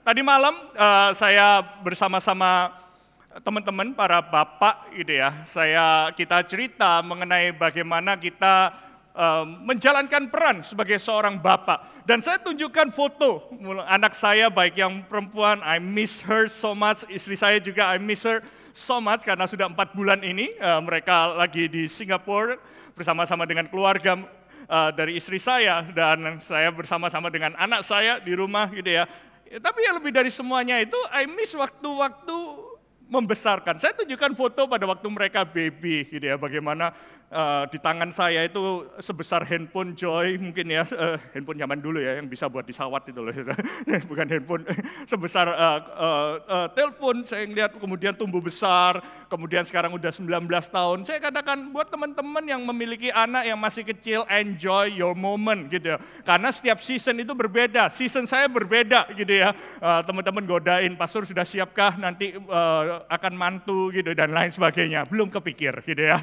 Tadi malam saya bersama-sama teman-teman para bapak gitu ya. Kita cerita mengenai bagaimana kita menjalankan peran sebagai seorang bapak. Dan saya tunjukkan foto anak saya baik yang perempuan, I miss her so much. Istri saya juga I miss her so much karena sudah 4 bulan ini mereka lagi di Singapura bersama-sama dengan keluarga dari istri saya dan saya bersama-sama dengan anak saya di rumah gitu ya. Tapi yang lebih dari semuanya itu I miss waktu-waktu membesarkan. Saya tunjukkan foto pada waktu mereka baby gitu ya, bagaimana di tangan saya itu sebesar handphone Joy mungkin ya, handphone zaman dulu ya yang bisa buat disawat itu loh, bukan handphone sebesar telepon. Saya lihat kemudian tumbuh besar, kemudian sekarang udah 19 tahun. Saya katakan buat teman-teman yang memiliki anak yang masih kecil, enjoy your moment gitu ya, karena setiap season itu berbeda. Season saya berbeda gitu ya. Teman-teman godain, pastor sudah siapkah nanti akan mantu gitu dan lain sebagainya. Belum kepikir gitu ya,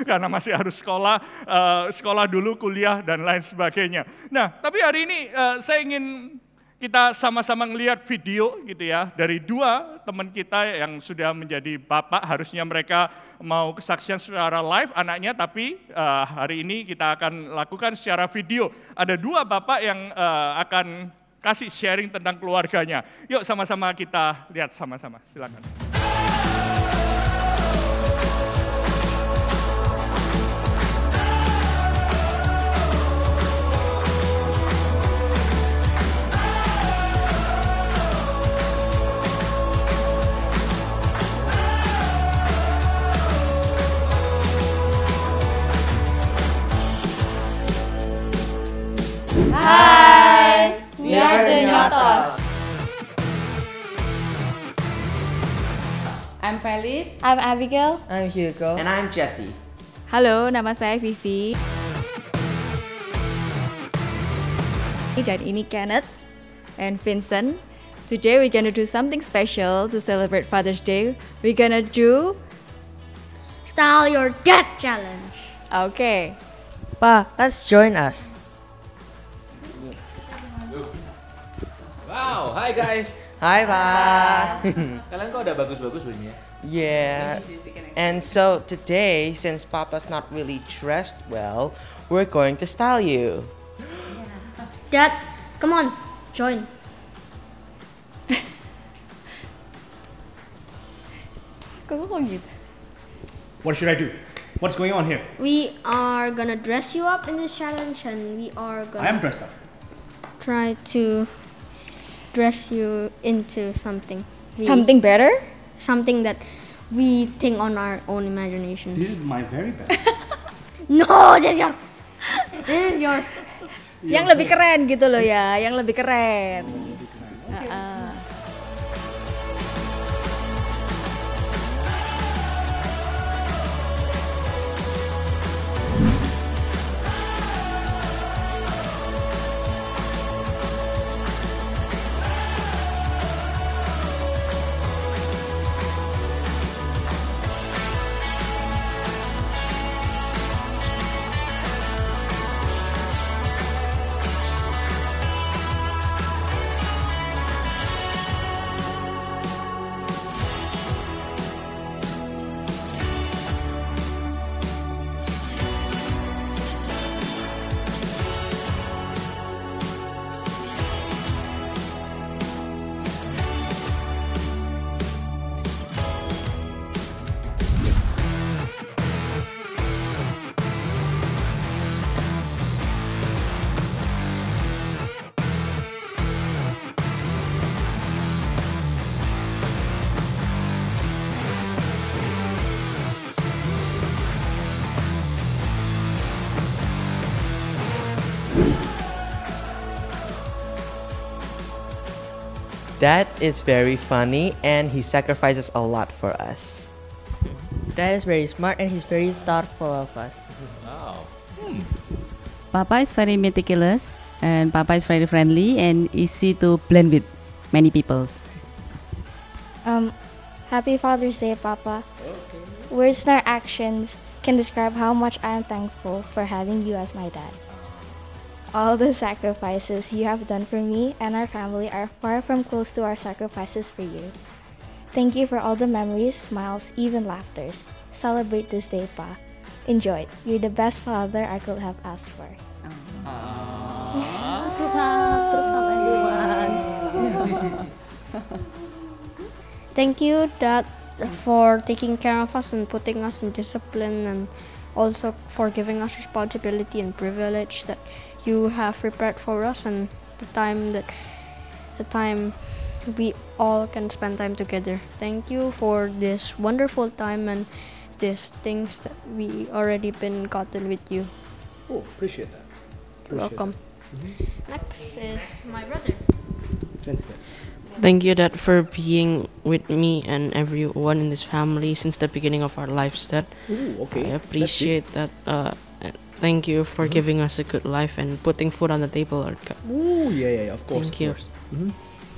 karena masih harus sekolah dulu, kuliah dan lain sebagainya. Nah, tapi hari ini saya ingin kita sama-sama ngelihat video gitu ya, dari 2 teman kita yang sudah menjadi bapak, harusnya mereka mau kesaksian secara live anaknya, tapi hari ini kita akan lakukan secara video. Ada 2 bapak yang akan kasih sharing tentang keluarganya. Yuk sama-sama kita lihat sama-sama, silakan. Hai, we are the Nyotos. I'm Felis. I'm Abigail. I'm Hugo. And I'm Jesse. Halo, nama saya Vivi. Dan ini Kenneth and Vincent. Today we're gonna do something special to celebrate Father's Day. We're gonna do Style Your Dad Challenge. okay. Pa, let's join us. Wow, hi guys. Hi, Pa. Kalian kok udah bagus-bagus bajunya? Yeah. And so today, since Papa's not really dressed well, we're going to style you. Dad, come on, join. Kok gitu? What should I do? What's going on here? We are gonna dress you up in this challenge, and we are I am gonna dressed up. try to dress you into something. Something better? Something that we think on our own imaginations. This is my very best. No, this is your. Yang lebih keren gitu loh ya, yang lebih keren. Dad is very funny and he sacrifices a lot for us. Dad is very smart and he's very thoughtful of us. Wow. Papa is very meticulous and Papa is very friendly and easy to blend with many peoples. Happy Father's Day, Papa. Words nor actions can describe how much I am thankful for having you as my dad. all the sacrifices you have done for me and our family are far from close to our sacrifices for you. Thank you for all the memories, smiles, even laughters. Celebrate this day, Pa. Enjoy. You're the best father I could have asked for. Thank you, Dad, for taking care of us and putting us in discipline, and also for giving us responsibility and privilege that you have prepared for us, and the time we all can spend time together. Thank you for this wonderful time and these things that we already been gotten with you. Oh, appreciate that. You're welcome. Next is my brother. Vincent. Thank you, Dad, for being with me and everyone in this family since the beginning of our lives, Dad. Ooh, okay. I appreciate that. Thank you for giving us a good life and putting food on the table, Lord God. Ooh, yeah, of course. Thank you. Of course.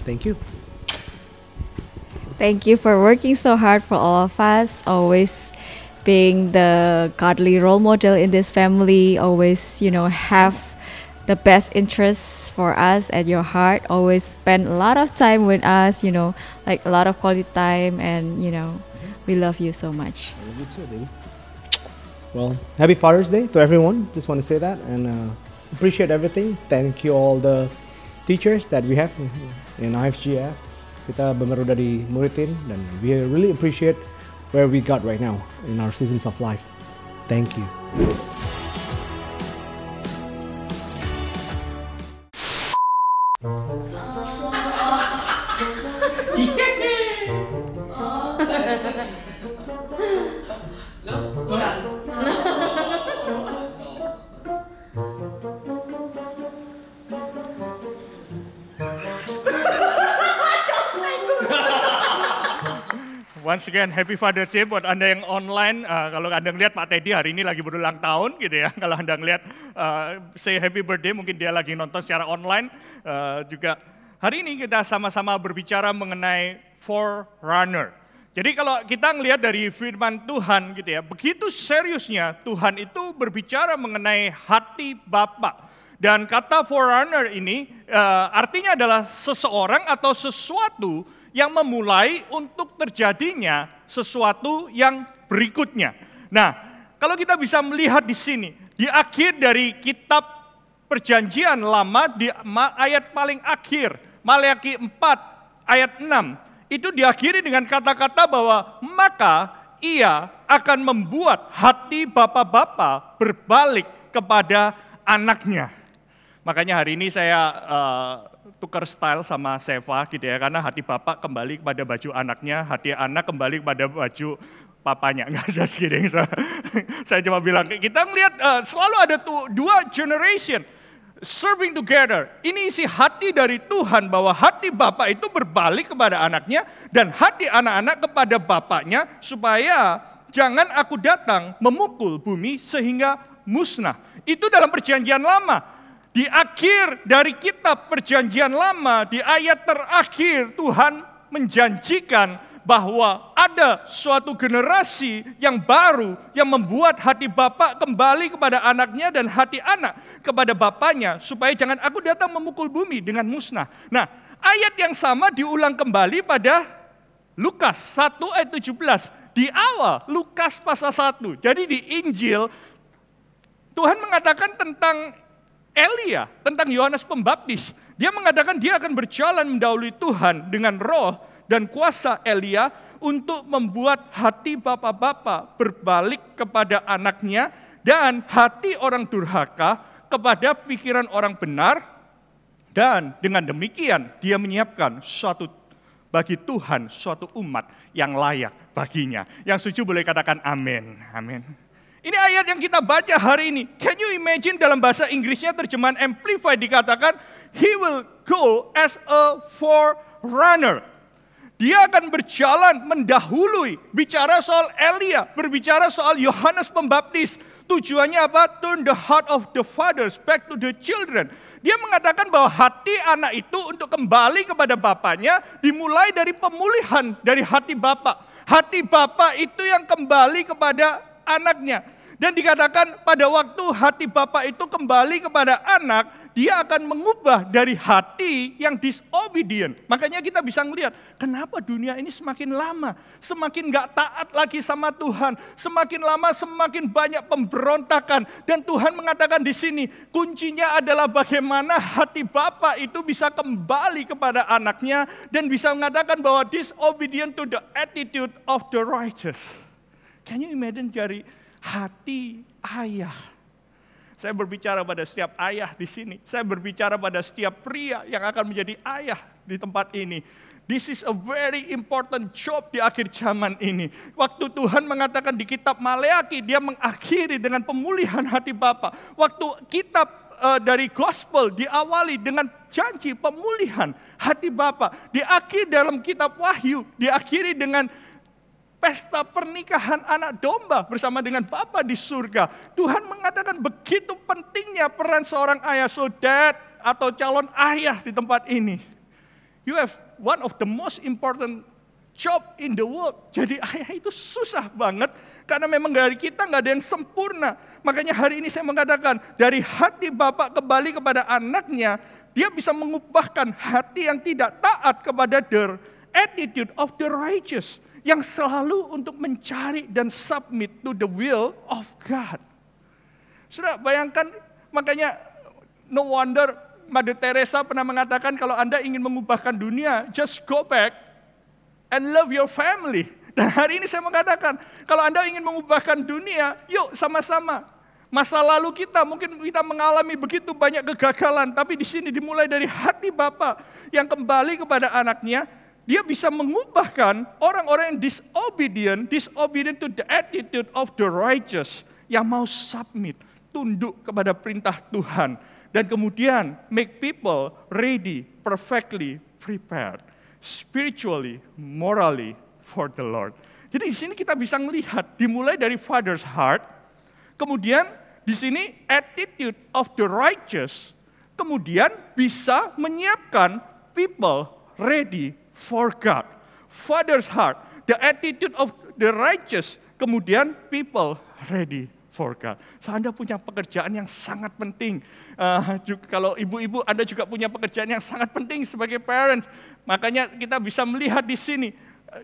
Thank you. Thank you for working so hard for all of us, always being the godly role model in this family, always, have the best interests for us at your heart, always spend a lot of time with us, like a lot of quality time, and, we love you so much. I love you too, baby. Well, happy Father's Day to everyone. Just want to say that and appreciate everything. Thank you all the teachers that we have in IFGF. Kita benar udah dimuridin dan we really appreciate where we got right now in our seasons of life. Thank you. Once again, Happy Father's Day buat Anda yang online. Kalau Anda ngeliat Pak Teddy hari ini lagi berulang tahun gitu ya. Kalau Anda ngeliat say happy birthday, mungkin dia lagi nonton secara online. Juga hari ini kita sama-sama berbicara mengenai forerunner. Jadi kalau kita ngelihat dari firman Tuhan gitu ya, begitu seriusnya Tuhan itu berbicara mengenai hati Bapa. Dan kata forerunner ini artinya adalah seseorang atau sesuatu yang memulai untuk terjadinya sesuatu yang berikutnya. Nah, kalau kita bisa melihat di sini, di akhir dari kitab Perjanjian Lama, di ayat paling akhir, Maleakhi 4 ayat 6, itu diakhiri dengan kata-kata bahwa maka ia akan membuat hati bapa-bapa berbalik kepada anaknya. Makanya hari ini saya tukar style sama Seva gitu ya, karena hati bapak kembali kepada baju anaknya, hati anak kembali kepada baju papanya. Enggak, just kidding. Saya cuma bilang, kita melihat selalu ada dua generation serving together. Ini isi hati dari Tuhan bahwa hati bapak itu berbalik kepada anaknya dan hati anak-anak kepada bapaknya, supaya jangan aku datang memukul bumi sehingga musnah. Itu dalam Perjanjian Lama. Di akhir dari kitab Perjanjian Lama, di ayat terakhir Tuhan menjanjikan bahwa ada suatu generasi yang baru yang membuat hati bapak kembali kepada anaknya dan hati anak kepada bapaknya, supaya jangan aku datang memukul bumi dengan musnah. Nah, ayat yang sama diulang kembali pada Lukas 1 ayat 17. Di awal Lukas pasal 1. Jadi di Injil Tuhan mengatakan tentang Elia, tentang Yohanes Pembaptis. Dia mengatakan dia akan berjalan mendahului Tuhan dengan roh dan kuasa Elia untuk membuat hati bapak-bapak berbalik kepada anaknya dan hati orang durhaka kepada pikiran orang benar. Dan dengan demikian dia menyiapkan suatu bagi Tuhan suatu umat yang layak baginya. Yang setuju boleh katakan amin. Amin. Ini ayat yang kita baca hari ini. Can you imagine dalam bahasa Inggrisnya terjemahan Amplified dikatakan, He will go as a forerunner. Dia akan berjalan mendahului, bicara soal Elia, berbicara soal Yohanes Pembaptis. Tujuannya apa? Turn the heart of the fathers back to the children. Dia mengatakan bahwa hati anak itu untuk kembali kepada bapaknya dimulai dari pemulihan dari hati bapak. Hati bapak itu yang kembali kepada anaknya. Dan dikatakan pada waktu hati bapak itu kembali kepada anak, dia akan mengubah dari hati yang disobedient. Makanya kita bisa melihat, kenapa dunia ini semakin lama, semakin gak taat lagi sama Tuhan. Semakin lama semakin banyak pemberontakan. Dan Tuhan mengatakan di sini, kuncinya adalah bagaimana hati Bapa itu bisa kembali kepada anaknya. Dan bisa mengatakan bahwa disobedient to the attitude of the righteous. Can you imagine dari hati ayah? Saya berbicara pada setiap ayah di sini. Saya berbicara pada setiap pria yang akan menjadi ayah di tempat ini. This is a very important job di akhir zaman ini. Waktu Tuhan mengatakan di kitab Maleaki, dia mengakhiri dengan pemulihan hati Bapa. Waktu kitab dari gospel diawali dengan janji pemulihan hati Bapa. Diakhiri dalam kitab Wahyu, diakhiri dengan pesta pernikahan anak domba bersama dengan Bapa di surga. Tuhan mengatakan begitu pentingnya peran seorang ayah. So dad atau calon ayah di tempat ini, you have one of the most important job in the world. Jadi ayah itu susah banget karena memang dari kita nggak ada yang sempurna. Makanya hari ini saya mengatakan dari hati Bapa kembali kepada anaknya, dia bisa mengubahkan hati yang tidak taat kepada the attitude of the righteous, yang selalu untuk mencari dan submit to the will of God. Sudah bayangkan, makanya no wonder Mother Teresa pernah mengatakan kalau Anda ingin mengubahkan dunia, just go back and love your family. Dan hari ini saya mengatakan, kalau Anda ingin mengubahkan dunia, yuk sama-sama. Masa lalu kita, mungkin kita mengalami begitu banyak kegagalan, tapi di sini dimulai dari hati Bapa yang kembali kepada anaknya. Dia bisa mengubahkan orang-orang yang disobedient to the attitude of the righteous, yang mau submit, tunduk kepada perintah Tuhan, dan kemudian make people ready, perfectly prepared, spiritually, morally for the Lord. Jadi di sini kita bisa melihat dimulai dari father's heart, kemudian di sini attitude of the righteous, kemudian bisa menyiapkan people ready for God. Father's heart, the attitude of the righteous, kemudian people ready for God. So Anda punya pekerjaan yang sangat penting. Kalau ibu-ibu, Anda juga punya pekerjaan yang sangat penting sebagai parents. Makanya kita bisa melihat di sini,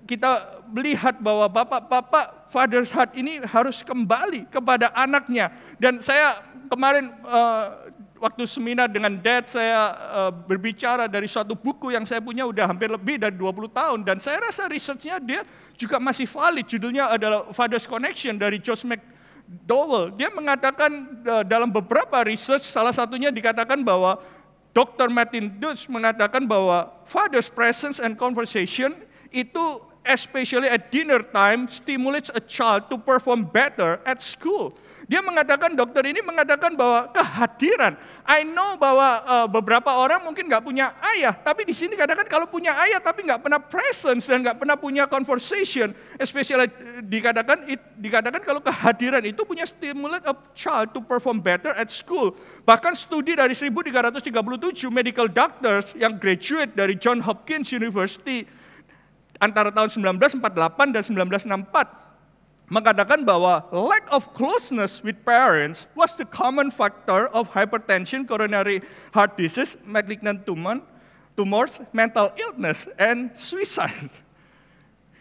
kita melihat bahwa bapak-bapak father's heart ini harus kembali kepada anaknya. Dan saya kemarin waktu seminar dengan dad, saya berbicara dari suatu buku yang saya punya udah hampir lebih dari 20 tahun. Dan saya rasa researchnya dia juga masih valid. Judulnya adalah Father's Connection dari Josh McDowell. Dia mengatakan dalam beberapa research, salah satunya dikatakan bahwa Dr. Martin Dutch mengatakan bahwa father's presence and conversation itu especially at dinner time stimulates a child to perform better at school. Dia mengatakan, dokter ini mengatakan bahwa kehadiran. I know bahwa beberapa orang mungkin nggak punya ayah, tapi di sini katakan kalau punya ayah tapi nggak pernah presence dan nggak pernah punya conversation, especially dikatakan kalau kehadiran itu punya stimulate a child to perform better at school. Bahkan studi dari 1337 medical doctors yang graduate dari Johns Hopkins University antara tahun 1948 dan 1964 mengatakan bahwa lack of closeness with parents was the common factor of hypertension, coronary heart disease, malignant tumors, mental illness, and suicide.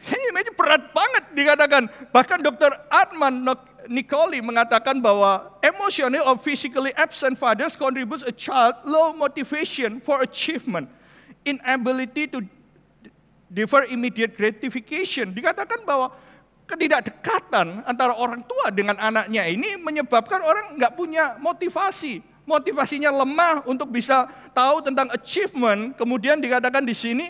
Can you imagine, berat banget dikatakan. Bahkan Dr. Armand Nicoli mengatakan bahwa emotional or physically absent fathers contributes a child low motivation for achievement, inability to defer immediate gratification. Dikatakan bahwa ketidakdekatan antara orang tua dengan anaknya ini menyebabkan orang nggak punya motivasi. Motivasinya lemah untuk bisa tahu tentang achievement. Kemudian dikatakan di sini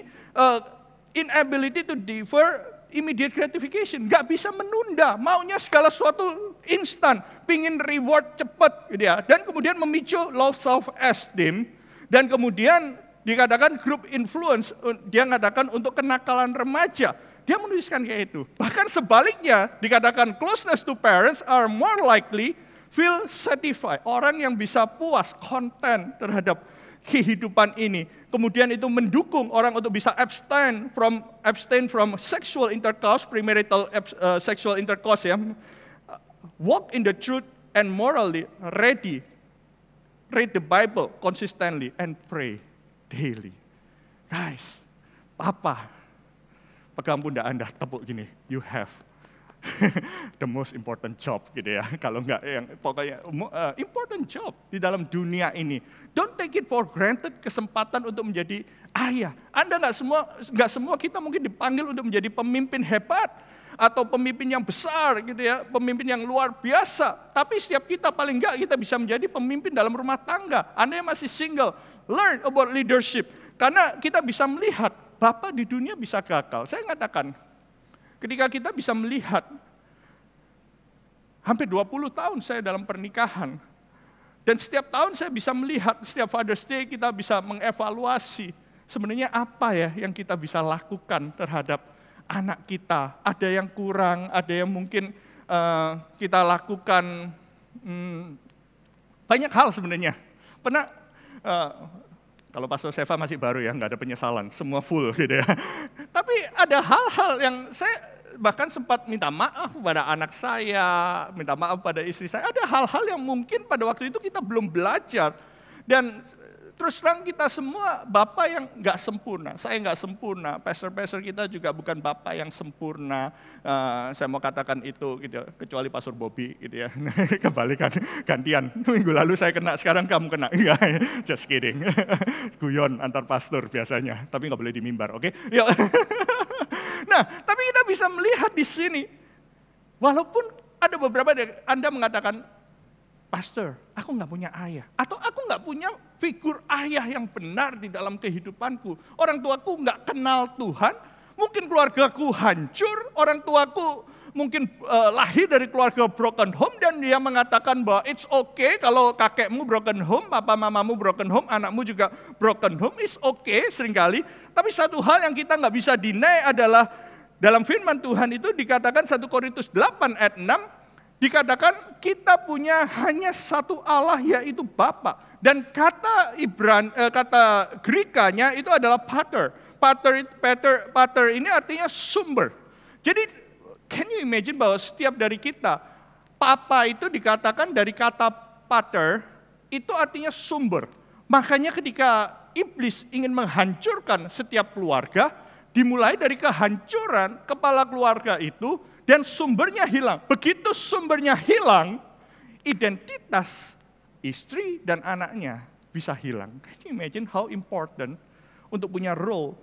inability to defer immediate gratification. Nggak bisa menunda, maunya segala sesuatu instan, pingin reward cepat gitu ya. Dan kemudian memicu low self-esteem. Dan kemudian dikatakan group influence, dia mengatakan untuk kenakalan remaja. Dia menuliskan kayak itu. Bahkan sebaliknya dikatakan closeness to parents are more likely feel satisfied. Orang yang bisa puas, konten terhadap kehidupan ini. Kemudian itu mendukung orang untuk bisa abstain from sexual intercourse, premarital sexual intercourse ya. Walk in the truth and morally ready read the Bible consistently, and pray daily. Guys, Papa, pegang pundak Anda, tepuk gini, you have the most important job gitu ya. Kalau enggak yang pokoknya important job di dalam dunia ini. Don't take it for granted kesempatan untuk menjadi ayah. Anda enggak semua kita mungkin dipanggil untuk menjadi pemimpin hebat atau pemimpin yang besar gitu ya, pemimpin yang luar biasa. Tapi setiap kita paling enggak kita bisa menjadi pemimpin dalam rumah tangga. Anda yang masih single, learn about leadership. Karena kita bisa melihat Bapak di dunia bisa gagal. Saya katakan, ketika kita bisa melihat, hampir 20 tahun saya dalam pernikahan, dan setiap tahun saya bisa melihat, setiap Father's Day kita bisa mengevaluasi, sebenarnya apa ya yang kita bisa lakukan terhadap anak kita. Ada yang kurang, ada yang mungkin kita lakukan, banyak hal sebenarnya. Pernah, kalau Pastor Seva masih baru ya, nggak ada penyesalan, semua full gitu ya. Tapi ada hal-hal yang saya bahkan sempat minta maaf pada anak saya, minta maaf pada istri saya. Ada hal-hal yang mungkin pada waktu itu kita belum belajar. Dan terus terang kita semua bapak yang nggak sempurna. Saya nggak sempurna, pastor-pastor kita juga bukan bapak yang sempurna. Saya mau katakan itu gitu, kecuali Pastor Bobby gitu ya. Kebalikan, gantian. Minggu lalu saya kena, sekarang kamu kena. Just kidding. Guyon antar pastor biasanya, tapi nggak boleh di mimbar, oke? Yuk. Nah, tapi kita bisa melihat di sini, walaupun ada beberapa dari Anda mengatakan, Pastor, aku nggak punya ayah, atau aku nggak punya figur ayah yang benar di dalam kehidupanku. Orang tuaku nggak kenal Tuhan, mungkin keluargaku hancur, orang tuaku mungkin lahir dari keluarga broken home, dan dia mengatakan bahwa it's okay kalau kakekmu broken home, papa mamamu broken home, anakmu juga broken home, it's okay seringkali. Tapi satu hal yang kita nggak bisa deny adalah dalam firman Tuhan itu dikatakan 1 Korintus 8 ayat 6, dikatakan kita punya hanya satu Allah, yaitu Bapa. Dan kata Greek-nya itu adalah pater. Pater ini artinya sumber. Jadi can you imagine bahwa setiap dari kita, Papa itu dikatakan dari kata pater, itu artinya sumber. Makanya ketika iblis ingin menghancurkan setiap keluarga, dimulai dari kehancuran kepala keluarga itu, dan sumbernya hilang. Begitu sumbernya hilang, identitas istri dan anaknya bisa hilang. Can you imagine how important untuk punya role?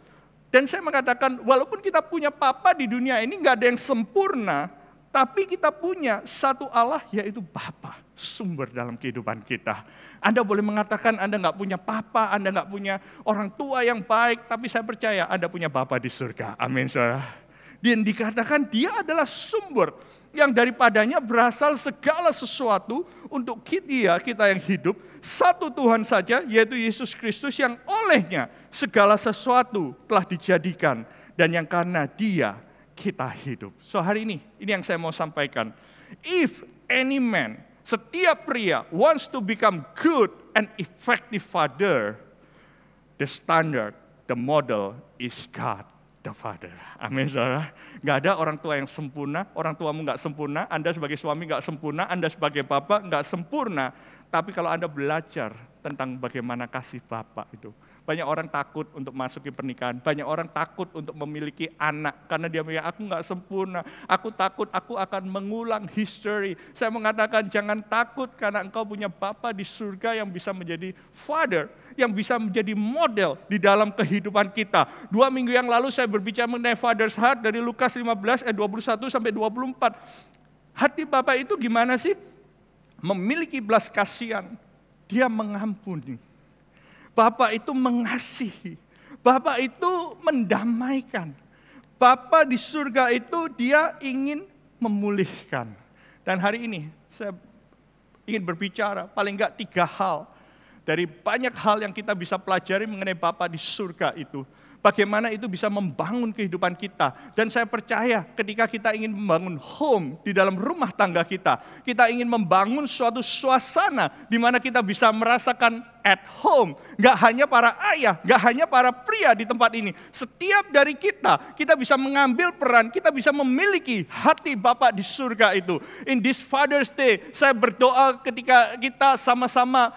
Dan saya mengatakan, walaupun kita punya papa di dunia ini, nggak ada yang sempurna, tapi kita punya satu Allah, yaitu Bapa, sumber dalam kehidupan kita. Anda boleh mengatakan Anda nggak punya papa, Anda nggak punya orang tua yang baik, tapi saya percaya Anda punya Bapa di surga. Amin, saudara. Dan dikatakan dia adalah sumber yang daripadanya berasal segala sesuatu untuk kita yang hidup. Satu Tuhan saja, yaitu Yesus Kristus, yang olehnya segala sesuatu telah dijadikan, dan yang karena dia kita hidup. So hari ini yang saya mau sampaikan. If any man, setiap pria, wants to become good and effective father, the standard, the model is God the Father. Amin, saudara. Gak ada orang tua yang sempurna, orang tuamu gak sempurna, Anda sebagai suami gak sempurna, Anda sebagai bapak gak sempurna. Tapi kalau Anda belajar tentang bagaimana kasih bapak itu, banyak orang takut untuk masuki pernikahan, banyak orang takut untuk memiliki anak, karena dia bilang, aku gak sempurna, aku takut aku akan mengulang history. Saya mengatakan jangan takut, karena engkau punya Bapa di surga yang bisa menjadi father, yang bisa menjadi model di dalam kehidupan kita. 2 minggu yang lalu saya berbicara mengenai Father's Heart dari Lukas 15 ayat 21 sampai 24. Hati Bapak itu gimana sih? Memiliki belas kasihan, dia mengampuni. Bapak itu mengasihi, Bapak itu mendamaikan. Bapak di surga itu dia ingin memulihkan. Dan hari ini saya ingin berbicara paling enggak 3 hal dari banyak hal yang kita bisa pelajari mengenai Bapa di surga itu. Bagaimana itu bisa membangun kehidupan kita. Dan saya percaya ketika kita ingin membangun home di dalam rumah tangga kita, kita ingin membangun suatu suasana di mana kita bisa merasakan at home. Gak hanya para ayah, gak hanya para pria di tempat ini. Setiap dari kita bisa mengambil peran, kita bisa memiliki hati Bapa di surga itu. In this Father's Day, saya berdoa ketika kita sama-sama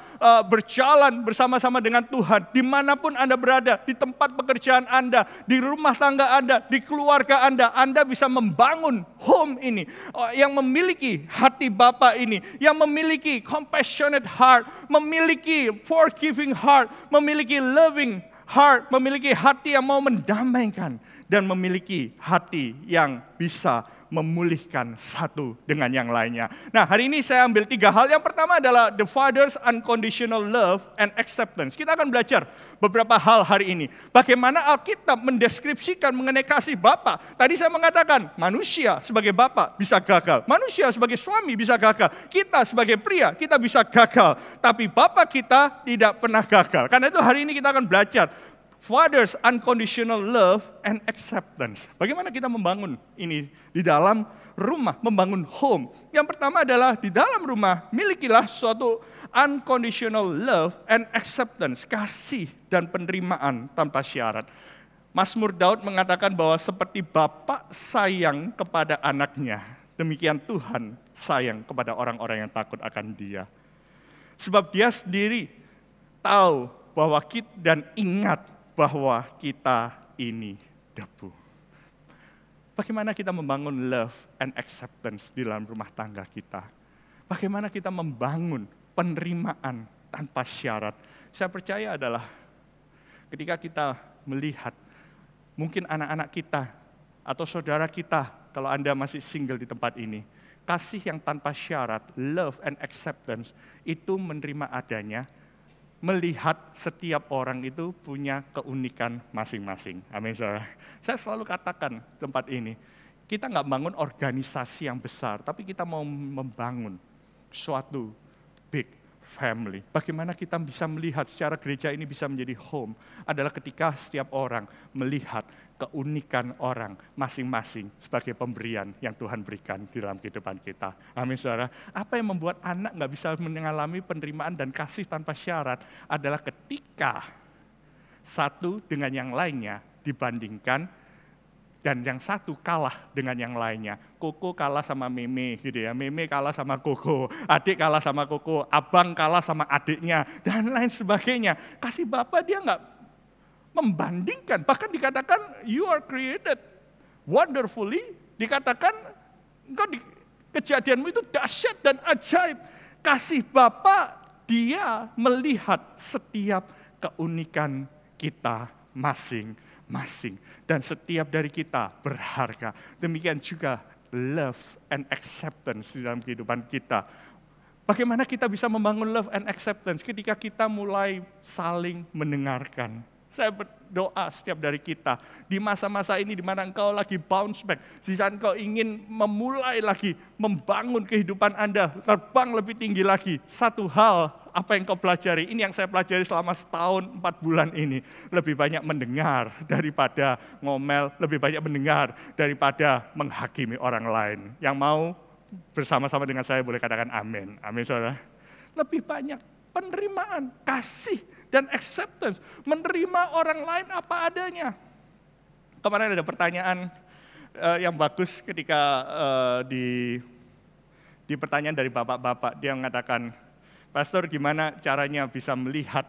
berjalan bersama-sama dengan Tuhan. Dimanapun Anda berada, di tempat pekerjaan Anda, di rumah tangga Anda, di keluarga Anda bisa membangun home ini. Yang memiliki hati Bapa ini, yang memiliki compassionate heart, memiliki forgiving heart, memiliki loving heart, memiliki hati yang mau mendamaikan, dan memiliki hati yang bisa memulihkan satu dengan yang lainnya. Nah, hari ini saya ambil 3 hal. Yang pertama adalah the Father's unconditional love and acceptance. Kita akan belajar beberapa hal hari ini. Bagaimana Alkitab mendeskripsikan mengenai kasih Bapa. Tadi saya mengatakan manusia sebagai Bapa bisa gagal. Manusia sebagai suami bisa gagal. Kita sebagai pria, kita bisa gagal. Tapi Bapa kita tidak pernah gagal. Karena itu hari ini kita akan belajar Father's unconditional love and acceptance. Bagaimana kita membangun ini di dalam rumah, membangun home. Yang pertama adalah di dalam rumah, milikilah suatu unconditional love and acceptance, kasih dan penerimaan tanpa syarat. Mazmur Daud mengatakan bahwa seperti Bapa sayang kepada anaknya, demikian Tuhan sayang kepada orang-orang yang takut akan Dia. Sebab Dia sendiri tahu bahwa kita dan ingat bahwa kita ini debu. Bagaimana kita membangun love and acceptance di dalam rumah tangga kita? Bagaimana kita membangun penerimaan tanpa syarat? Saya percaya adalah ketika kita melihat mungkin anak-anak kita atau saudara kita, kalau Anda masih single di tempat ini, kasih yang tanpa syarat, love and acceptance, itu menerima adanya, melihat setiap orang itu punya keunikan masing-masing. Amin, saudara. Saya selalu katakan tempat ini, kita nggak bangun organisasi yang besar, tapi kita mau membangun suatu big family. Bagaimana kita bisa melihat secara gereja ini bisa menjadi home, adalah ketika setiap orang melihat keunikan orang masing-masing sebagai pemberian yang Tuhan berikan di dalam kehidupan kita. Amin, saudara. Apa yang membuat anak nggak bisa mengalami penerimaan dan kasih tanpa syarat adalah ketika satu dengan yang lainnya dibandingkan dan yang satu kalah dengan yang lainnya. Koko kalah sama Meme gitu ya, Meme kalah sama Koko, adik kalah sama Koko, abang kalah sama adiknya, dan lain sebagainya. Kasih Bapa dia nggak membandingkan, bahkan dikatakan you are created wonderfully, dikatakan engkau kejadianmu itu dahsyat dan ajaib. Kasih Bapa dia melihat setiap keunikan kita masing-masing, dan setiap dari kita berharga. Demikian juga love and acceptance di dalam kehidupan kita. Bagaimana kita bisa membangun love and acceptance ketika kita mulai saling mendengarkan. Saya berdoa setiap dari kita, di masa-masa ini di mana engkau lagi bounce back, di saat engkau ingin memulai lagi, membangun kehidupan Anda, terbang lebih tinggi lagi. Satu hal, apa yang kau pelajari, ini yang saya pelajari selama setahun 4 bulan ini. Lebih banyak mendengar daripada ngomel, lebih banyak mendengar daripada menghakimi orang lain. Yang mau bersama-sama dengan saya boleh katakan amin. Amin, saudara. Lebih banyak penerimaan, kasih, dan acceptance. Menerima orang lain apa adanya. Kemarin ada pertanyaan yang bagus ketika di pertanyaan dari bapak-bapak. Dia mengatakan, Pastor gimana caranya bisa melihat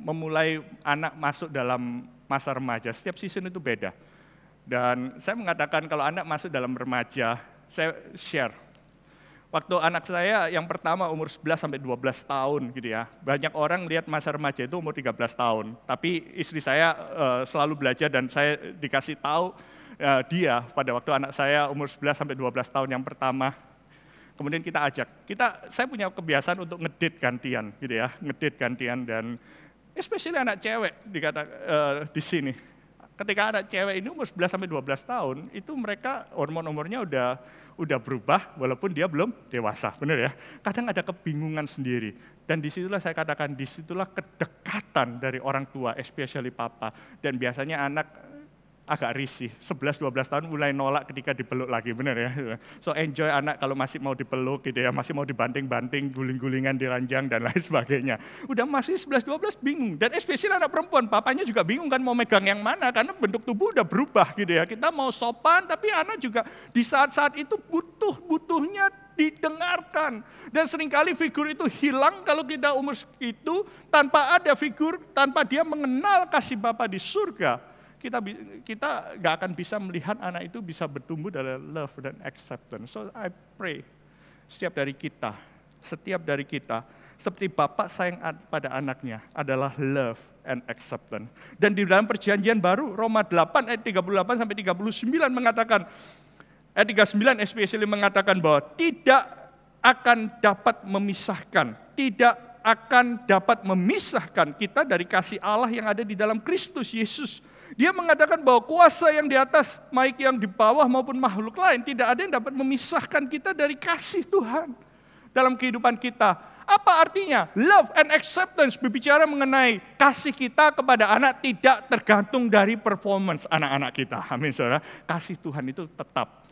memulai anak masuk dalam masa remaja. Setiap season itu beda. Dan saya mengatakan kalau anak masuk dalam remaja, saya share. Waktu anak saya yang pertama umur 11 sampai 12 tahun gitu ya. Banyak orang lihat masa remaja itu umur 13 tahun. Tapi istri saya selalu belajar dan saya dikasih tahu dia pada waktu anak saya umur 11 sampai 12 tahun yang pertama. Kemudian kita ajak. Saya punya kebiasaan untuk ngedate gantian gitu ya. Ngedate gantian dan especially anak cewek di sini. Ketika anak cewek ini umur 11 sampai 12 tahun, itu mereka hormon-hormonnya udah berubah walaupun dia belum dewasa, benar ya? Kadang ada kebingungan sendiri. Dan disitulah saya katakan, disitulah kedekatan dari orang tua, especially papa. Dan biasanya anak agak risih. 11-12 tahun mulai nolak ketika dipeluk lagi, benar ya. So enjoy anak kalau masih mau dipeluk gitu ya, masih mau dibanting-banting, guling-gulingan di ranjang dan lain sebagainya. Udah masih 11-12 bingung. Dan especially anak perempuan, papanya juga bingung kan mau megang yang mana karena bentuk tubuh udah berubah gitu ya. Kita mau sopan tapi anak juga di saat-saat itu butuhnya didengarkan. Dan seringkali figur itu hilang kalau kita umur segitu tanpa ada figur, tanpa dia mengenal kasih Bapa di surga. Kita gak akan bisa melihat anak itu bisa bertumbuh dalam love dan acceptance. So I pray setiap dari kita, seperti Bapak sayang pada anaknya adalah love and acceptance. Dan di dalam perjanjian baru, Roma 8 ayat 38 sampai 39 mengatakan, ayat 39 especially mengatakan bahwa tidak akan dapat memisahkan kita dari kasih Allah yang ada di dalam Kristus Yesus. Dia mengatakan bahwa kuasa yang di atas, baik yang di bawah maupun makhluk lain, tidak ada yang dapat memisahkan kita dari kasih Tuhan dalam kehidupan kita. Apa artinya? Love and acceptance berbicara mengenai kasih kita kepada anak tidak tergantung dari performance anak-anak kita. Amin, saudara. Kasih Tuhan itu tetap.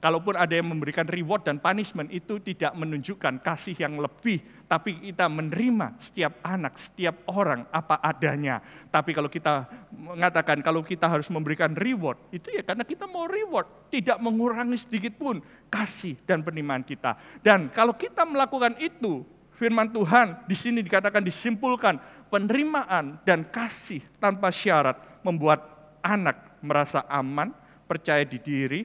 Kalaupun ada yang memberikan reward dan punishment, itu tidak menunjukkan kasih yang lebih. Tapi kita menerima setiap anak, setiap orang apa adanya. Tapi kalau kita mengatakan kalau kita harus memberikan reward, itu ya karena kita mau reward. Tidak mengurangi sedikit pun kasih dan penerimaan kita. Dan kalau kita melakukan itu, firman Tuhan di sini dikatakan disimpulkan, penerimaan dan kasih tanpa syarat membuat anak merasa aman, percaya di diri,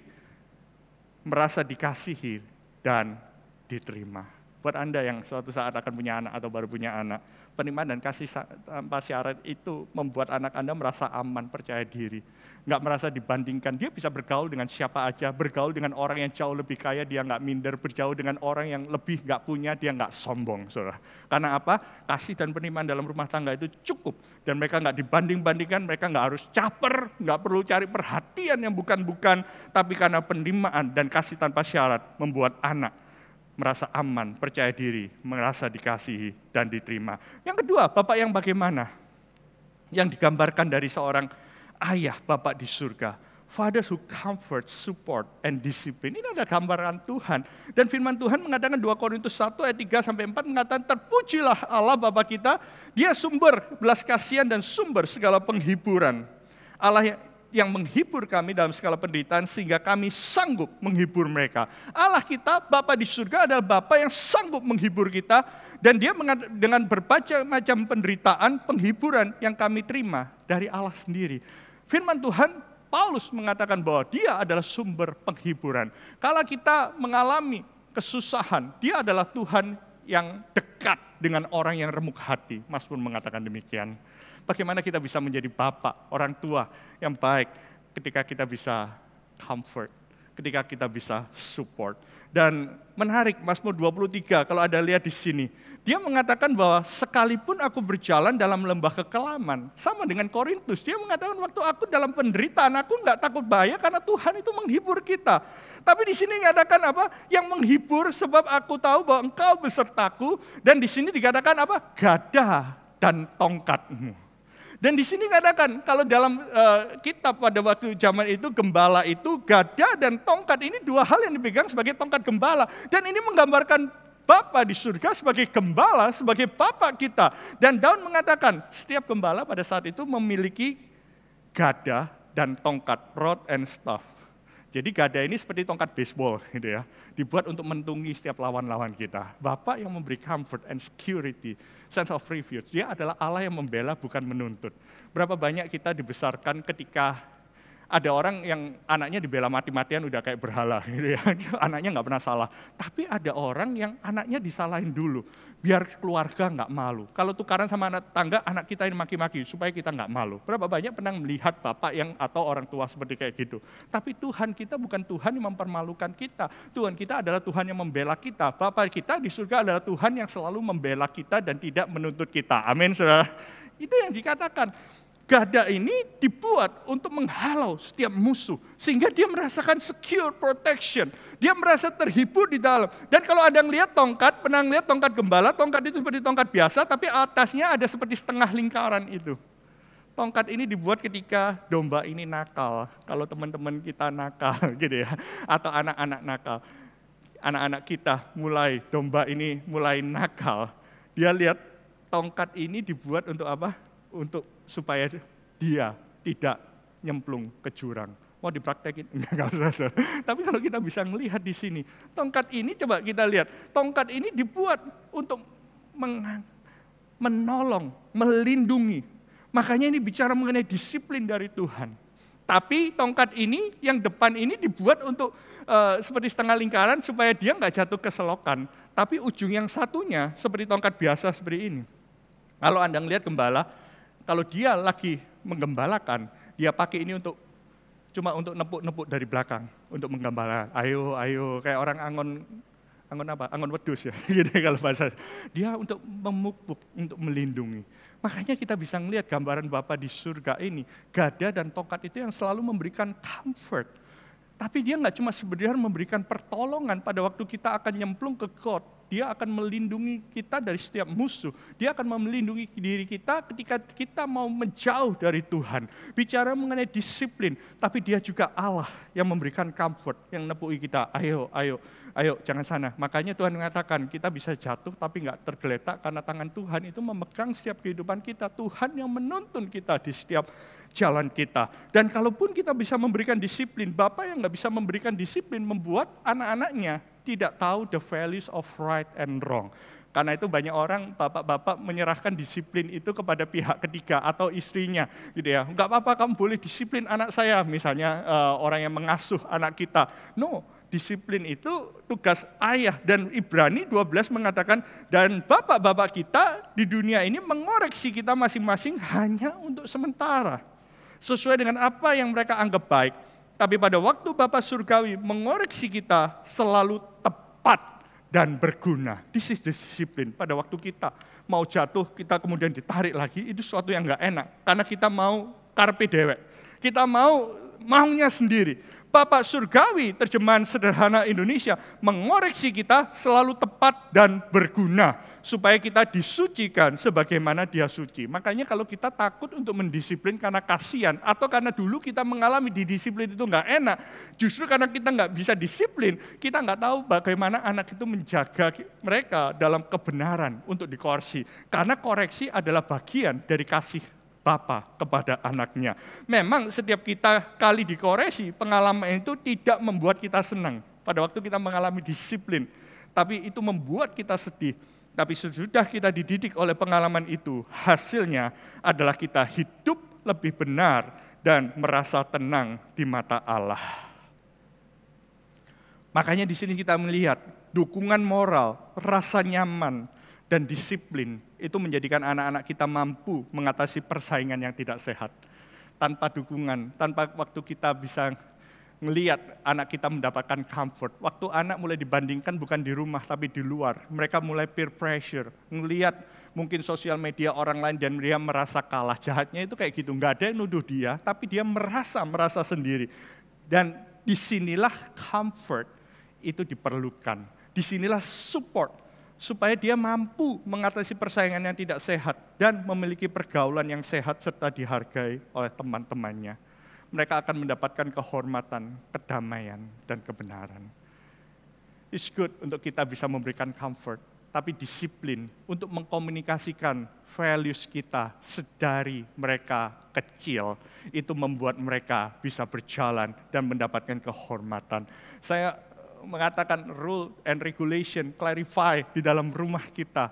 merasa dikasihi dan diterima. Buat Anda yang suatu saat akan punya anak atau baru punya anak, penerimaan dan kasih tanpa syarat itu membuat anak Anda merasa aman, percaya diri. Nggak merasa dibandingkan, dia bisa bergaul dengan siapa aja, bergaul dengan orang yang jauh lebih kaya, dia nggak minder, bergaul dengan orang yang lebih nggak punya, dia nggak sombong. Saudara. Karena apa? Kasih dan penerimaan dalam rumah tangga itu cukup. Dan mereka nggak dibanding-bandingkan, mereka nggak harus caper, nggak perlu cari perhatian yang bukan-bukan, tapi karena penerimaan dan kasih tanpa syarat membuat anak merasa aman, percaya diri, merasa dikasihi dan diterima. Yang kedua, Bapak yang bagaimana? Yang digambarkan dari seorang ayah Bapak di surga. Father who comforts, support, and discipline. Ini adalah gambaran Tuhan. Dan firman Tuhan mengatakan 2 Korintus 1 ayat 3-4 mengatakan, terpujilah Allah Bapa kita, dia sumber belas kasihan dan sumber segala penghiburan. Allah yang menghibur kami dalam segala penderitaan sehingga kami sanggup menghibur mereka. Allah kita, Bapa di surga adalah Bapa yang sanggup menghibur kita dan dia dengan berbagai macam penderitaan, penghiburan yang kami terima dari Allah sendiri. Firman Tuhan, Paulus mengatakan bahwa dia adalah sumber penghiburan. Kalau kita mengalami kesusahan, dia adalah Tuhan yang dekat dengan orang yang remuk hati. Mazmur mengatakan demikian. Bagaimana kita bisa menjadi bapak, orang tua yang baik ketika kita bisa comfort, ketika kita bisa support. Dan menarik, Mazmur 23, kalau ada lihat di sini, dia mengatakan bahwa sekalipun aku berjalan dalam lembah kekelaman, sama dengan Korintus, dia mengatakan waktu aku dalam penderitaan, aku enggak takut bahaya karena Tuhan itu menghibur kita. Tapi di sini dikatakan apa? Yang menghibur sebab aku tahu bahwa engkau besertaku, dan di sini dikatakan apa? Gada dan tongkatmu. Dan di sini katakan, kalau dalam kitab pada waktu zaman itu, gembala itu, gada dan tongkat, ini dua hal yang dipegang sebagai tongkat gembala. Dan ini menggambarkan Bapa di surga sebagai gembala, sebagai Bapa kita. Dan Daud mengatakan, setiap gembala pada saat itu memiliki gada dan tongkat, rod and staff. Jadi gada ini seperti tongkat baseball gitu ya, dibuat untuk menunggi setiap lawan-lawan kita. Bapak yang memberi comfort and security, sense of refuge. Dia adalah Allah yang membela bukan menuntut. Berapa banyak kita dibesarkan ketika ada orang yang anaknya dibela mati-matian udah kayak berhala gitu ya. Anaknya nggak pernah salah. Tapi ada orang yang anaknya disalahin dulu biar keluarga nggak malu. Kalau tukaran sama anak tangga, anak kita ini maki-maki supaya kita nggak malu. Berapa banyak pernah melihat bapak yang atau orang tua seperti kayak gitu. Tapi Tuhan kita bukan Tuhan yang mempermalukan kita. Tuhan kita adalah Tuhan yang membela kita. Bapak kita di surga adalah Tuhan yang selalu membela kita dan tidak menuntut kita. Amin, saudara. Itu yang dikatakan. Gada ini dibuat untuk menghalau setiap musuh. Sehingga dia merasakan secure protection. Dia merasa terhibur di dalam. Dan kalau ada yang lihat tongkat, pernah lihat tongkat gembala, tongkat itu seperti tongkat biasa, tapi atasnya ada seperti setengah lingkaran itu. Tongkat ini dibuat ketika domba ini nakal. Kalau teman-teman kita nakal gitu ya, atau anak-anak nakal. Anak-anak kita domba ini mulai nakal. Dia lihat tongkat ini dibuat untuk apa? Untuk supaya dia tidak nyemplung ke jurang. Mau dipraktekin? Enggak usah. Tapi kalau kita bisa melihat di sini, tongkat ini coba kita lihat. Tongkat ini dibuat untuk menolong, melindungi. Makanya ini bicara mengenai disiplin dari Tuhan. Tapi tongkat ini, yang depan ini dibuat untuk seperti setengah lingkaran supaya dia nggak jatuh ke selokan. Tapi ujung yang satunya seperti tongkat biasa seperti ini. Kalau Anda melihat gembala, kalau dia lagi menggembalakan, dia pakai ini cuma untuk nepuk-nepuk dari belakang, untuk menggembala. Ayo, kayak orang angon wedus ya, gitu kalau bahasa. Dia untuk memupuk, untuk melindungi. Makanya kita bisa melihat gambaran Bapa di surga ini, gada dan tongkat itu yang selalu memberikan comfort. Tapi dia nggak cuma sebenarnya memberikan pertolongan pada waktu kita akan nyemplung ke got. Dia akan melindungi kita dari setiap musuh. Dia akan melindungi diri kita ketika kita mau menjauh dari Tuhan. Bicara mengenai disiplin, tapi dia juga Allah yang memberikan comfort, yang nepuki kita. Ayo, jangan sana. Makanya Tuhan mengatakan kita bisa jatuh tapi nggak tergeletak karena tangan Tuhan itu memegang setiap kehidupan kita. Tuhan yang menuntun kita di setiap jalan kita. Dan kalaupun kita bisa memberikan disiplin, Bapa yang nggak bisa memberikan disiplin membuat anak-anaknya tidak tahu the values of right and wrong. Karena itu banyak orang, bapak-bapak menyerahkan disiplin itu kepada pihak ketiga atau istrinya. Gitu ya. Enggak apa-apa kamu boleh disiplin anak saya, misalnya orang yang mengasuh anak kita. No, disiplin itu tugas ayah. Dan Ibrani 12 mengatakan, dan bapak-bapak kita di dunia ini mengoreksi kita masing-masing hanya untuk sementara. Sesuai dengan apa yang mereka anggap baik. Tapi pada waktu Bapa Surgawi mengoreksi kita selalu tepat dan berguna. This is the discipline. Pada waktu kita mau jatuh, kita kemudian ditarik lagi, itu sesuatu yang enggak enak. Karena kita mau karpe dewek. Kita maunya sendiri. Bapak Surgawi, terjemahan sederhana Indonesia, mengoreksi kita selalu tepat dan berguna. Supaya kita disucikan sebagaimana dia suci. Makanya kalau kita takut untuk mendisiplin karena kasihan, atau karena dulu kita mengalami didisiplin itu nggak enak, justru karena kita nggak bisa disiplin, kita nggak tahu bagaimana anak itu menjaga mereka dalam kebenaran untuk dikoreksi. Karena koreksi adalah bagian dari kasih Bapa kepada anaknya. Memang setiap kita kali dikoreksi, pengalaman itu tidak membuat kita senang. Pada waktu kita mengalami disiplin, tapi itu membuat kita sedih. Tapi sesudah kita dididik oleh pengalaman itu, hasilnya adalah kita hidup lebih benar dan merasa tenang di mata Allah. Makanya di sini kita melihat dukungan moral, rasa nyaman, dan disiplin itu menjadikan anak-anak kita mampu mengatasi persaingan yang tidak sehat. Tanpa dukungan, tanpa waktu kita bisa melihat anak kita mendapatkan comfort. Waktu anak mulai dibandingkan bukan di rumah tapi di luar. Mereka mulai peer pressure, melihat mungkin sosial media orang lain dan dia merasa kalah. Jahatnya itu kayak gitu, nggak ada yang nuduh dia, tapi dia merasa sendiri. Dan disinilah comfort itu diperlukan. Disinilah support supaya dia mampu mengatasi persaingan yang tidak sehat dan memiliki pergaulan yang sehat serta dihargai oleh teman-temannya. Mereka akan mendapatkan kehormatan, kedamaian, dan kebenaran. It's good untuk kita bisa memberikan comfort, tapi disiplin untuk mengkomunikasikan values kita sedari mereka kecil, itu membuat mereka bisa berjalan dan mendapatkan kehormatan. Saya mengatakan rule and regulation, clarify di dalam rumah kita.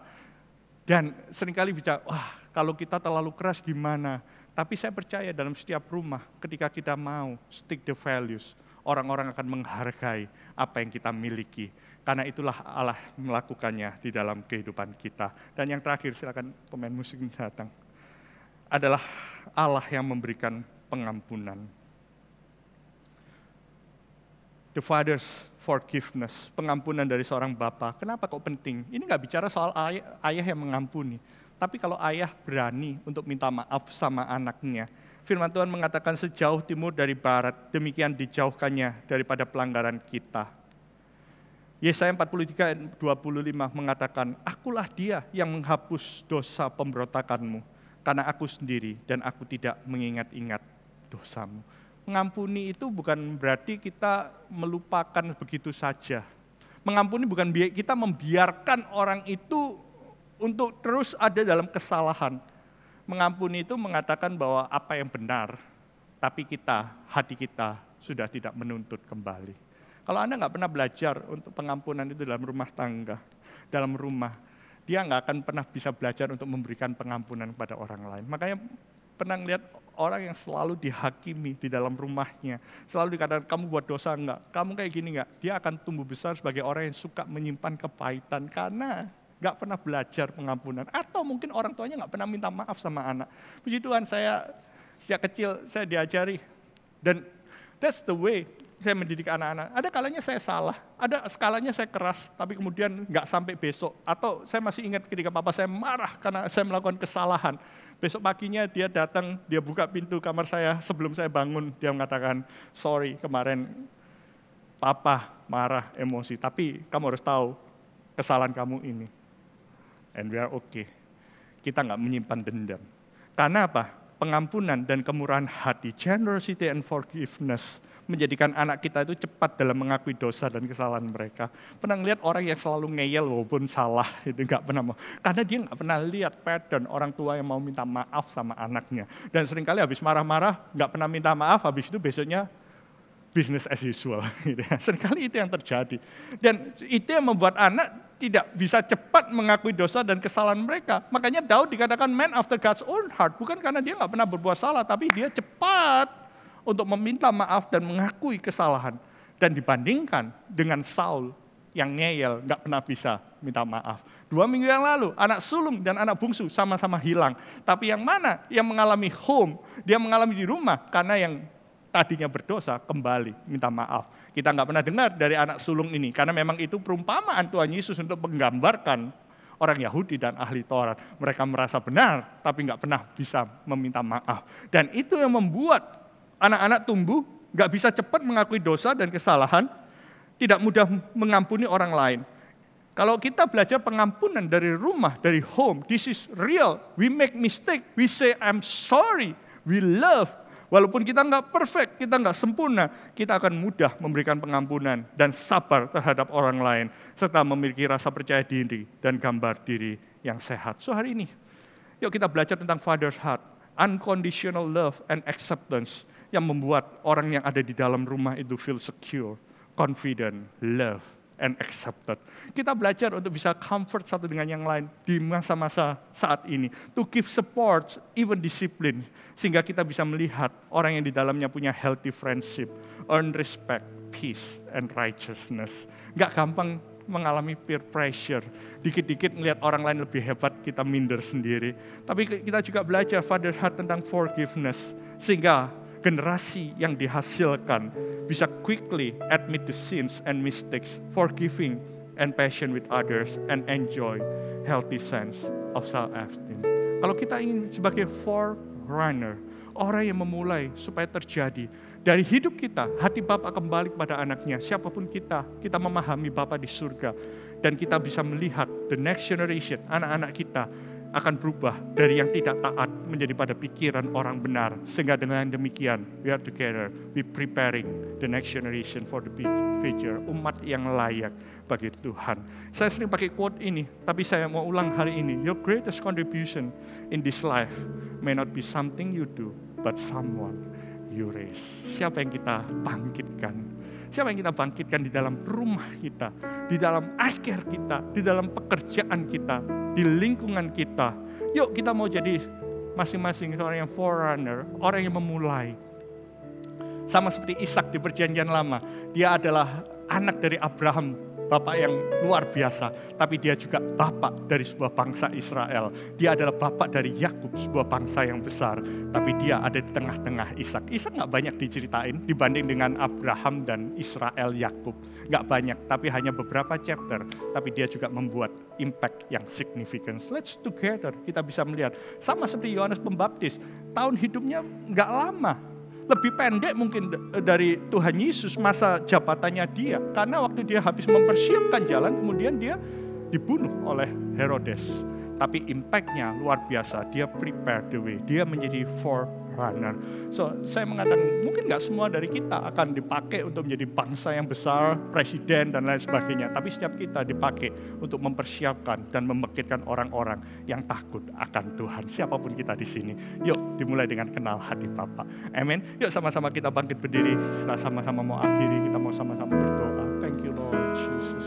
Dan seringkali bicara, wah kalau kita terlalu keras gimana? Tapi saya percaya dalam setiap rumah ketika kita mau stick the values, orang-orang akan menghargai apa yang kita miliki. Karena itulah Allah melakukannya di dalam kehidupan kita. Dan yang terakhir, silakan pemain musik datang. Adalah Allah yang memberikan pengampunan. The Father's forgiveness, pengampunan dari seorang bapa. Kenapa kok penting? Ini nggak bicara soal ayah yang mengampuni. Tapi kalau ayah berani untuk minta maaf sama anaknya. Firman Tuhan mengatakan sejauh timur dari barat, demikian dijauhkannya daripada pelanggaran kita. Yesaya 43:25 mengatakan, akulah dia yang menghapus dosa pemberontakanmu karena aku sendiri dan aku tidak mengingat-ingat dosamu. Mengampuni itu bukan berarti kita melupakan begitu saja. Mengampuni bukan kita membiarkan orang itu untuk terus ada dalam kesalahan. Mengampuni itu mengatakan bahwa apa yang benar, tapi hati kita sudah tidak menuntut kembali. Kalau Anda nggak pernah belajar untuk pengampunan itu dalam rumah tangga, dalam rumah, dia nggak akan pernah bisa belajar untuk memberikan pengampunan kepada orang lain. Makanya pernah lihat orang yang selalu dihakimi di dalam rumahnya, selalu dikatakan kamu buat dosa enggak, kamu kayak gini enggak, dia akan tumbuh besar sebagai orang yang suka menyimpan kepahitan karena nggak pernah belajar pengampunan. Atau mungkin orang tuanya nggak pernah minta maaf sama anak. Puji Tuhan, saya sejak kecil saya diajari, dan that's the way saya mendidik anak-anak. Ada kalanya saya salah, ada skalanya saya keras, tapi kemudian nggak sampai besok. Atau saya masih ingat ketika papa saya marah karena saya melakukan kesalahan. Besok paginya dia datang, dia buka pintu kamar saya sebelum saya bangun. Dia mengatakan, sorry kemarin papa marah, emosi, tapi kamu harus tahu kesalahan kamu ini. And we are okay. Kita nggak menyimpan dendam. Karena apa? Pengampunan dan kemurahan hati, generosity and forgiveness, menjadikan anak kita itu cepat dalam mengakui dosa dan kesalahan mereka. Pernah lihat orang yang selalu ngeyel walaupun salah, itu nggak pernah mau. Karena dia nggak pernah lihat pattern orang tua yang mau minta maaf sama anaknya. Dan seringkali habis marah-marah, nggak pernah minta maaf, habis itu besoknya business as usual. Seringkali itu yang terjadi. Dan itu yang membuat anak tidak bisa cepat mengakui dosa dan kesalahan mereka. Makanya Daud dikatakan man after God's own heart. Bukan karena dia nggak pernah berbuat salah, tapi dia cepat untuk meminta maaf dan mengakui kesalahan. Dan dibandingkan dengan Saul yang ngeyel, nggak pernah bisa minta maaf. 2 minggu yang lalu, anak sulung dan anak bungsu sama-sama hilang. Tapi yang mana yang mengalami home, dia mengalami di rumah, karena yang tadinya berdosa kembali minta maaf. Kita nggak pernah dengar dari anak sulung ini, karena memang itu perumpamaan Tuhan Yesus untuk menggambarkan orang Yahudi dan ahli Taurat. Mereka merasa benar, tapi nggak pernah bisa meminta maaf. Dan itu yang membuat anak-anak tumbuh, nggak bisa cepat mengakui dosa dan kesalahan, tidak mudah mengampuni orang lain. Kalau kita belajar pengampunan dari rumah, dari home, this is real. We make mistake, we say I'm sorry, we love. Walaupun kita nggak perfect, kita nggak sempurna, kita akan mudah memberikan pengampunan dan sabar terhadap orang lain, serta memiliki rasa percaya diri dan gambar diri yang sehat. So hari ini, yuk kita belajar tentang Father's Heart, unconditional love and acceptance, yang membuat orang yang ada di dalam rumah itu feel secure, confident, love, and accepted. Kita belajar untuk bisa comfort satu dengan yang lain di masa-masa saat ini. To give support, even discipline. Sehingga kita bisa melihat orang yang di dalamnya punya healthy friendship, earn respect, peace, and righteousness. Gak gampang mengalami peer pressure. Dikit-dikit melihat orang lain lebih hebat, kita minder sendiri. Tapi kita juga belajar Father's Heart tentang forgiveness. Sehingga generasi yang dihasilkan bisa quickly admit the sins and mistakes, forgiving and patient with others, and enjoy healthy sense of self-esteem. Kalau kita ingin sebagai forerunner, orang yang memulai supaya terjadi dari hidup kita, hati Bapa kembali kepada anaknya, siapapun kita memahami Bapa di surga, dan kita bisa melihat the next generation, anak-anak kita, akan berubah dari yang tidak taat menjadi pada pikiran orang benar. Sehingga dengan demikian, we are together, we preparing the next generation for the future. Umat yang layak bagi Tuhan. Saya sering pakai quote ini, tapi saya mau ulang hari ini. Your greatest contribution in this life may not be something you do, but someone you raise. Siapa yang kita bangkitkan? Siapa yang kita bangkitkan di dalam rumah kita, di dalam akhir kita, di dalam pekerjaan kita, di lingkungan kita. Yuk kita mau jadi masing-masing orang yang forerunner, orang yang memulai. Sama seperti Ishak di perjanjian lama, dia adalah anak dari Abraham, bapak yang luar biasa, tapi dia juga bapak dari sebuah bangsa Israel. Dia adalah bapak dari Yakub, sebuah bangsa yang besar, tapi dia ada di tengah-tengah Ishak. Ishak gak banyak diceritain dibanding dengan Abraham dan Israel, Yakub. Gak banyak, tapi hanya beberapa chapter, tapi dia juga membuat impact yang significant. Let's together, kita bisa melihat. Sama seperti Yohanes Pembaptis, tahun hidupnya gak lama. Lebih pendek mungkin dari Tuhan Yesus masa jabatannya dia. Karena waktu dia habis mempersiapkan jalan, kemudian dia dibunuh oleh Herodes. tapi impact-nya luar biasa. Dia prepare the way, dia menjadi forerunner. So, saya mengatakan mungkin nggak semua dari kita akan dipakai untuk menjadi bangsa yang besar, presiden dan lain sebagainya. Tapi setiap kita dipakai untuk mempersiapkan dan membangkitkan orang-orang yang takut akan Tuhan. Siapapun kita di sini, yuk dimulai dengan kenal hati Bapa. Amin. Yuk sama-sama kita bangkit berdiri. Kita sama-sama mau akhiri, kita mau sama-sama berdoa. Thank you Lord Jesus.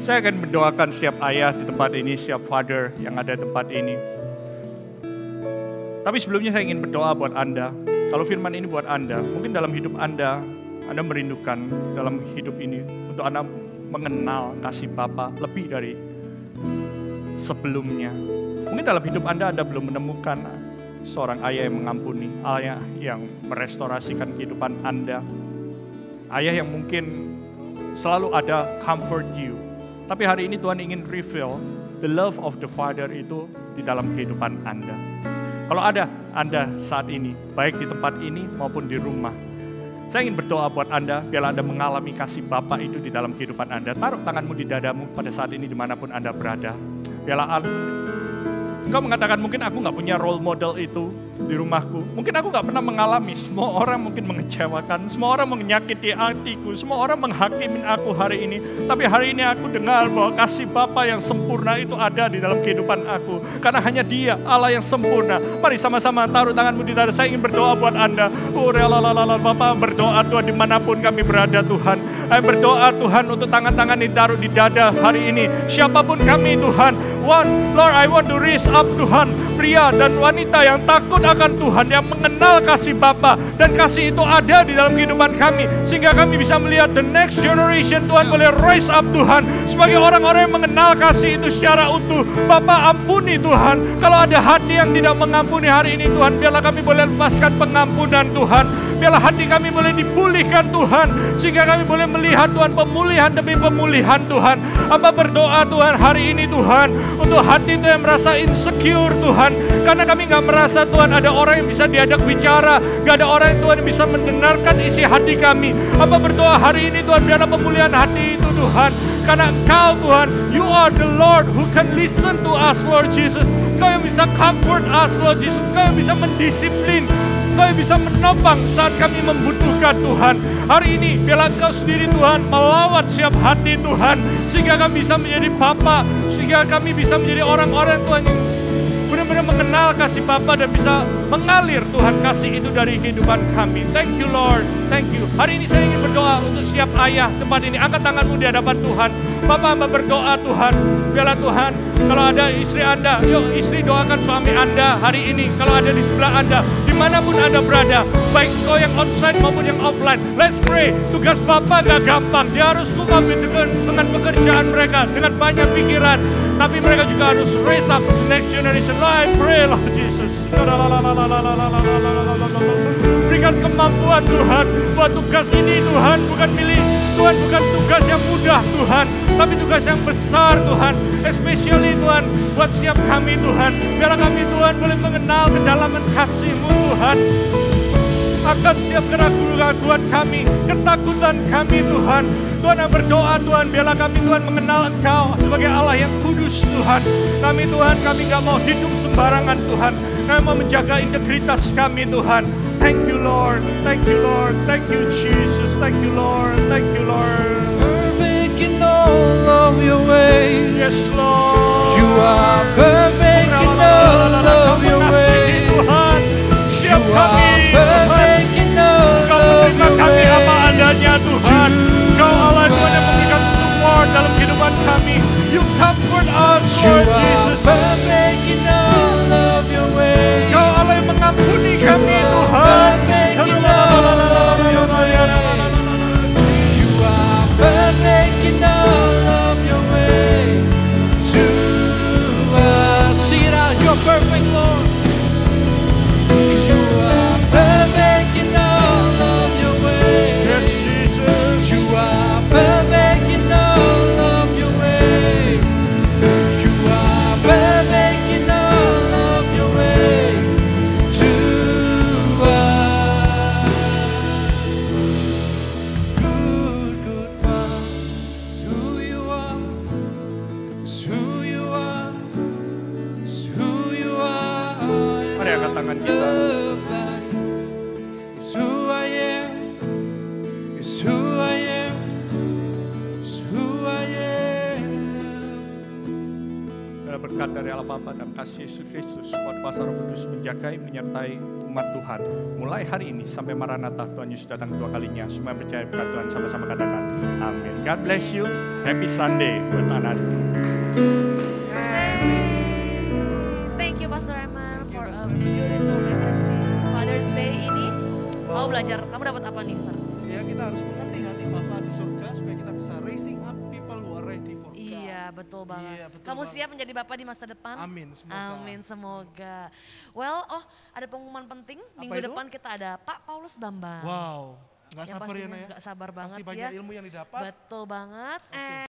Saya akan mendoakan setiap ayah di tempat ini, setiap father yang ada di tempat ini. Tapi sebelumnya saya ingin berdoa buat Anda. Kalau firman ini buat Anda, mungkin dalam hidup Anda merindukan dalam hidup ini untuk Anda mengenal kasih Bapa lebih dari sebelumnya. Mungkin dalam hidup Anda belum menemukan seorang ayah yang mengampuni, ayah yang merestorasikan kehidupan Anda. Ayah yang mungkin selalu ada comfort you. Tapi hari ini Tuhan ingin reveal the love of the Father itu di dalam kehidupan Anda. Kalau ada Anda saat ini, baik di tempat ini maupun di rumah, saya ingin berdoa buat Anda, biarlah Anda mengalami kasih Bapa itu di dalam kehidupan Anda. Taruh tanganmu di dadamu pada saat ini dimanapun Anda berada. Biarlah engkau mengatakan mungkin aku gak punya role model itu di rumahku. Mungkin aku gak pernah mengalami, semua orang mungkin mengecewakan, semua orang menyakiti hatiku, semua orang menghakimin aku hari ini. Tapi hari ini aku dengar bahwa kasih Bapa yang sempurna itu ada di dalam kehidupan aku. Karena hanya Dia, Allah yang sempurna. Mari sama-sama taruh tanganmu di dada. Saya ingin berdoa buat Anda. Bapak berdoa Tuhan dimanapun kami berada Tuhan. Saya berdoa Tuhan untuk tangan-tangan ditaruh di dada hari ini. Siapapun kami Tuhan. Lord, I want to raise up Tuhan. Pria dan wanita yang takut akan Tuhan, yang mengenal kasih Bapa, dan kasih itu ada di dalam kehidupan kami, sehingga kami bisa melihat the next generation. Tuhan boleh rise up Tuhan sebagai orang-orang yang mengenal kasih itu secara utuh. Bapa, ampuni Tuhan kalau ada hati yang tidak mengampuni hari ini Tuhan. Biarlah kami boleh lepaskan pengampunan Tuhan. Biarlah hati kami boleh dipulihkan Tuhan, sehingga kami boleh melihat Tuhan pemulihan demi pemulihan Tuhan. Hamba berdoa Tuhan hari ini Tuhan, untuk hati itu yang merasa insecure Tuhan, karena kami gak merasa Tuhan ada orang yang bisa diajak bicara, gak ada orang yang Tuhan yang bisa mendengarkan isi hati kami. Hamba berdoa hari ini Tuhan, biarlah pemulihan hati itu Tuhan, karena Engkau Tuhan, You are the Lord who can listen to us Lord Jesus. Engkau yang bisa comfort us, Lord Jesus. Engkau yang bisa mendisiplin. Engkau yang bisa menopang saat kami membutuhkan Tuhan. Hari ini biarlah Engkau sendiri Tuhan melawat setiap hati Tuhan. Sehingga kami bisa menjadi Bapa. Sehingga kami bisa menjadi orang-orang Tuhan yang benar-benar mengenal kasih Bapa dan bisa mengalir Tuhan kasih itu dari kehidupan kami. Thank you Lord, thank you. Hari ini saya ingin berdoa untuk setiap ayah tempat ini. Angkat tanganmu di hadapan Tuhan. Bapak hamba berdoa Tuhan. Biarlah Tuhan, kalau ada istri Anda, yuk istri doakan suami Anda hari ini. Kalau ada di sebelah Anda, dimanapun Anda berada, baik engkau yang onsite maupun yang offline. Let's pray. Tugas Bapak gak gampang. Dia harus cope dengan pekerjaan mereka, dengan banyak pikiran. Tapi mereka juga harus raise up next generation. I pray Lord Jesus. Berikan kemampuan Tuhan buat tugas ini Tuhan. Bukan milik Tuhan, bukan tugas yang mudah Tuhan, tapi tugas yang besar Tuhan. Especially Tuhan buat setiap kami Tuhan. Biarlah kami Tuhan boleh mengenal kedalaman kasih-Mu Tuhan. Akan setiap keraguan-keraguan kami, ketakutan kami Tuhan. Tuhan yang berdoa Tuhan, biarlah kami Tuhan mengenal Engkau sebagai Allah yang kudus Tuhan. Kami Tuhan, kami gak mau hidup sembarangan Tuhan. Kami mau menjaga integritas kami Tuhan. Thank you Lord, thank you Lord, thank you Jesus, thank you Lord, thank you Lord. Perfect in all of your ways. Yes Lord. You are perfect in all of your ways. Tuhan, siap You kami are perfect in all Kau of menerima your kami apa ways. adanya Tuhan. Kau Allah Tuhan yang memberikan support dalam kehidupan kami. You comfort us You Lord are Jesus. perfect in all of your ways. Kau Allah yang mengampuni kami are Tuhan. perfect in all of your ways. You are perfect in all of your ways. To us, sing it out. You're perfect, Lord. 'Cause you are perfect in all of your ways. Yes Jesus. You are perfect in all of your ways. You are perfect in all of your ways to us. Good, good Father, it's who you are, it's who you are, it's who you are. Mari angkat tangan kita. It's who I am, it's who I am, it's who I am. Dalam berkat dari Allah Bapa dan kasih Yesus Kristus, kuasa Roh Kudus menjagai, menyertai umat Tuhan. Mulai hari ini sampai Maranatha, Tuhan Yesus datang kedua kalinya. Semua yang percaya berkat Tuhan sama-sama katakan amin. God bless you. Happy Sunday buat anak. Thank you Pastor Eman for a beautiful message di Father's Day ini. Mau belajar, kamu dapat apa nih Far? Ya kita harus mengerti hati Bapa di surga supaya kita bisa raising up people who are ready for God. Iya betul banget. Iya, betul Kamu banget. siap menjadi Bapak di masa depan? Amin, semoga. Amin semoga. Well, ada pengumuman penting. Minggu itu? depan kita ada Pak Paulus Bambang. Wow, nggak Yang sabar ya pastinya Naya. nggak sabar banget Pasti banyak ya. ilmu yang didapat. Betul banget.